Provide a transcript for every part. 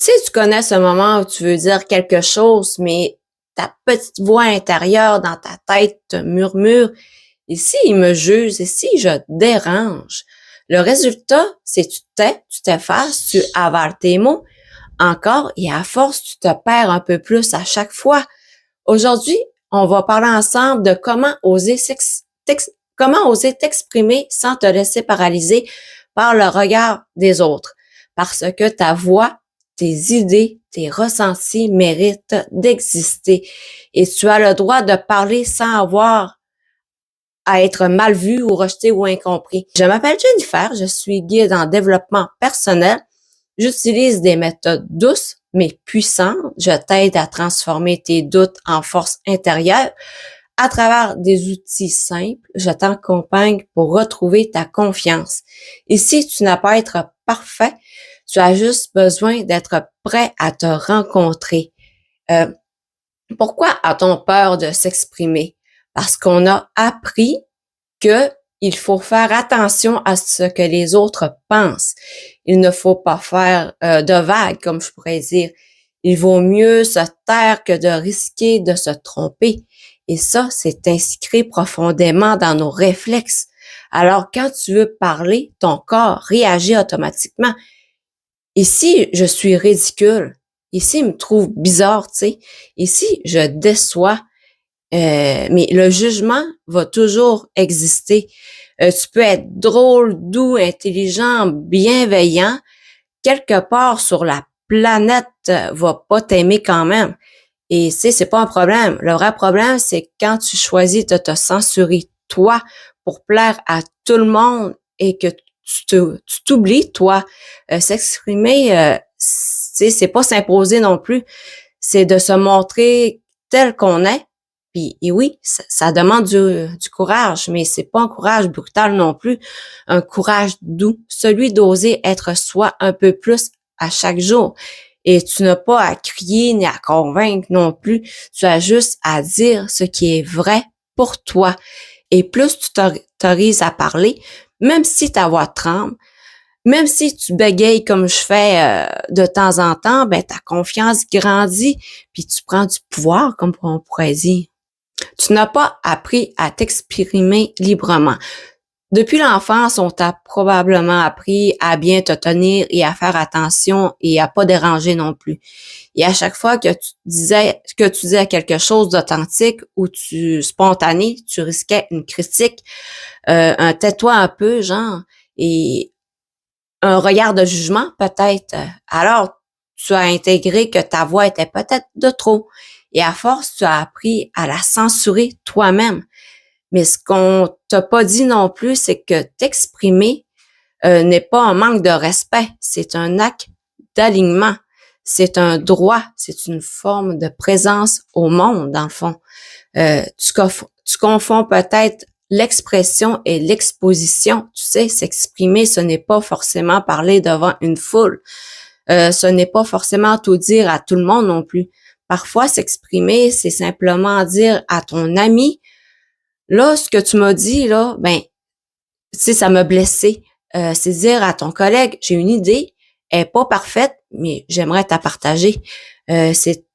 Tu sais, tu connais ce moment où tu veux dire quelque chose, mais ta petite voix intérieure dans ta tête te murmure, et si il me juge, et si je dérange? Le résultat, c'est tu tais, tu t'effaces, tu avales tes mots, encore, et à force, tu te perds un peu plus à chaque fois. Aujourd'hui, on va parler ensemble de comment oser t'exprimer sans te laisser paralyser par le regard des autres. Parce que ta voix, tes idées, tes ressentis méritent d'exister. Et tu as le droit de parler sans avoir à être mal vu ou rejeté ou incompris. Je m'appelle Jennifer, je suis guide en développement personnel. J'utilise des méthodes douces mais puissantes. Je t'aide à transformer tes doutes en force intérieure. À travers des outils simples, je t'accompagne pour retrouver ta confiance. Ici, tu n'as pas à être parfait, tu as juste besoin d'être prêt à te rencontrer. Euh, Pourquoi a-t-on peur de s'exprimer? Parce qu'on a appris que il faut faire attention à ce que les autres pensent. Il ne faut pas faire de vagues, comme je pourrais dire. Il vaut mieux se taire que de risquer de se tromper. Et ça, c'est inscrit profondément dans nos réflexes. Alors, quand tu veux parler, ton corps réagit automatiquement. Ici, je suis ridicule. Ici, il me trouve bizarre, tu sais. Ici, je déçois. Mais le jugement va toujours exister. Tu peux être drôle, doux, intelligent, bienveillant. Quelque part sur la planète va pas t'aimer quand même. Et c'est pas un problème. Le vrai problème, c'est quand tu choisis de te censurer toi pour plaire à tout le monde et que tu t'oublies toi. S'exprimer, c'est pas s'imposer non plus. C'est de se montrer tel qu'on est. Puis et oui, ça demande du courage, mais c'est pas un courage brutal non plus, un courage doux, celui d'oser être soi un peu plus à chaque jour. Et tu n'as pas à crier ni à convaincre non plus, tu as juste à dire ce qui est vrai pour toi. Et plus tu t'autorises à parler, même si ta voix tremble, même si tu bégayes comme je fais de temps en temps, ben ta confiance grandit, puis tu prends du pouvoir, comme on pourrait dire. Tu n'as pas appris à t'exprimer librement. Depuis l'enfance, on t'a probablement appris à bien te tenir et à faire attention et à pas déranger non plus. Et à chaque fois que tu disais quelque chose d'authentique ou spontané, tu risquais une critique, un tais-toi un peu, genre, et un regard de jugement peut-être. Alors, tu as intégré que ta voix était peut-être de trop. Et à force, tu as appris à la censurer toi-même. Mais ce qu'on t'a pas dit non plus, c'est que t'exprimer n'est pas un manque de respect, c'est un acte d'alignement, c'est un droit, c'est une forme de présence au monde, dans le fond. Tu confonds peut-être l'expression et l'exposition. Tu sais, s'exprimer, ce n'est pas forcément parler devant une foule. Ce n'est pas forcément tout dire à tout le monde non plus. Parfois, s'exprimer, c'est simplement dire à ton ami, là, ce que tu m'as dit, là, ben, tu sais, ça m'a blessé. C'est dire à ton collègue, j'ai une idée, elle est pas parfaite, mais j'aimerais t'la partager. C'est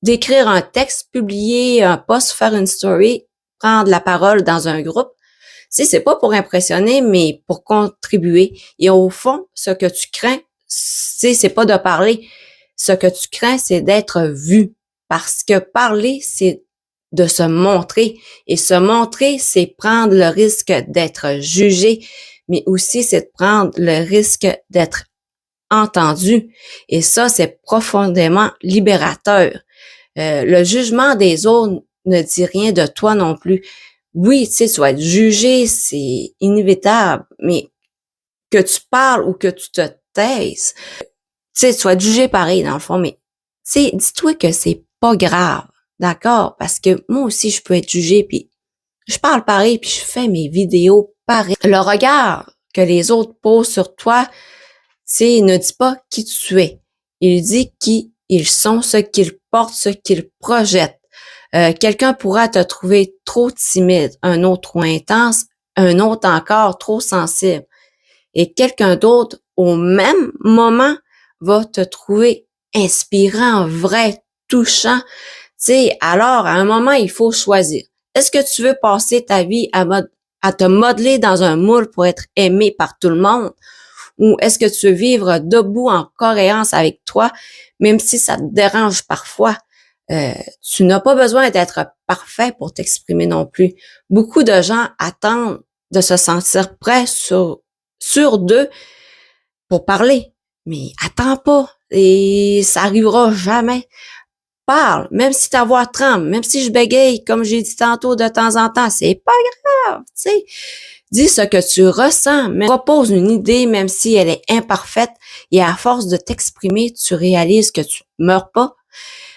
d'écrire un texte, publier un post, faire une story, prendre la parole dans un groupe. Tu sais, c'est pas pour impressionner, mais pour contribuer. Et au fond, ce que tu crains, c'est pas de parler. Ce que tu crains, c'est d'être vu. Parce que parler, c'est de se montrer. Et se montrer, c'est prendre le risque d'être jugé, mais aussi c'est de prendre le risque d'être entendu. Et ça, c'est profondément libérateur. Le jugement des autres ne dit rien de toi non plus. Oui, tu sais, tu vas être jugé, c'est inévitable, mais que tu parles ou que tu te taises, tu sais, tu vas être jugé pareil dans le fond, mais tu sais, dis-toi que c'est pas grave, d'accord? Parce que moi aussi, je peux être jugé, puis je parle pareil, puis je fais mes vidéos pareil. Le regard que les autres posent sur toi, c'est ne dit pas qui tu es. Il dit qui ils sont, ce qu'ils portent, ce qu'ils projettent. Quelqu'un pourra te trouver trop timide, un autre trop intense, un autre encore trop sensible. Et quelqu'un d'autre, au même moment, va te trouver inspirant, vrai, touchant, tu sais, alors à un moment, il faut choisir. Est-ce que tu veux passer ta vie à te modeler dans un moule pour être aimé par tout le monde? Ou est-ce que tu veux vivre debout en cohérence avec toi, même si ça te dérange parfois? Tu n'as pas besoin d'être parfait pour t'exprimer non plus. Beaucoup de gens attendent de se sentir prêts sur d'eux pour parler. Mais attends pas. Et ça arrivera jamais. Parle, même si ta voix tremble, même si je bégaye, comme j'ai dit tantôt de temps en temps, c'est pas grave, tu sais. Dis ce que tu ressens, mais propose une idée, même si elle est imparfaite, et à force de t'exprimer, tu réalises que tu meurs pas,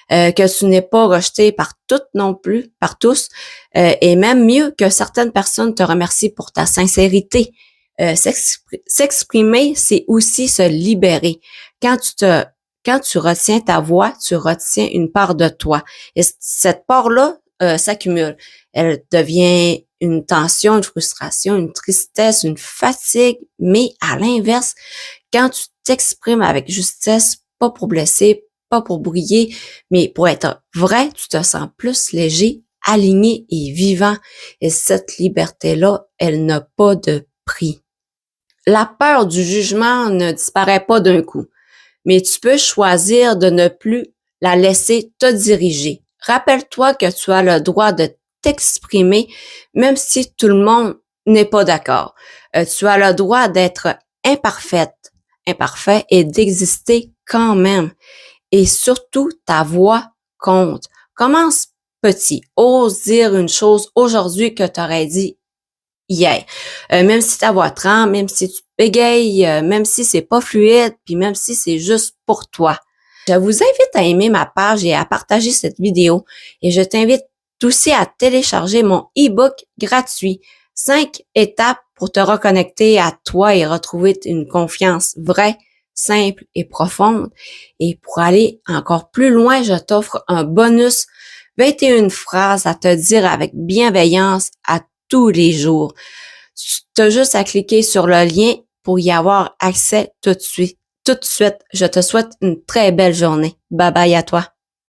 que tu n'es pas rejeté par toutes non plus, par tous, et même mieux que certaines personnes te remercient pour ta sincérité. S'exprimer, c'est aussi se libérer. Quand tu retiens ta voix, tu retiens une part de toi. Et cette part-là s'accumule. Elle devient une tension, une frustration, une tristesse, une fatigue. Mais à l'inverse, quand tu t'exprimes avec justesse, pas pour blesser, pas pour briller, mais pour être vrai, tu te sens plus léger, aligné et vivant. Et cette liberté-là, elle n'a pas de prix. La peur du jugement ne disparaît pas d'un coup, mais tu peux choisir de ne plus la laisser te diriger. Rappelle-toi que tu as le droit de t'exprimer, même si tout le monde n'est pas d'accord. Tu as le droit d'être imparfait et d'exister quand même. Et surtout, ta voix compte. Commence petit. Ose dire une chose aujourd'hui que tu aurais dit hier. Même si ta voix tremble, même si tu bégayes, même si c'est pas fluide, puis même si c'est juste pour toi. Je vous invite à aimer ma page et à partager cette vidéo. Et je t'invite aussi à télécharger mon e-book gratuit. 5 étapes pour te reconnecter à toi et retrouver une confiance vraie, simple et profonde. Et pour aller encore plus loin, je t'offre un bonus 21 phrases à te dire avec bienveillance à tous les jours. Tu as juste à cliquer sur le lien pour y avoir accès tout de suite. Je te souhaite une très belle journée. Bye bye à toi.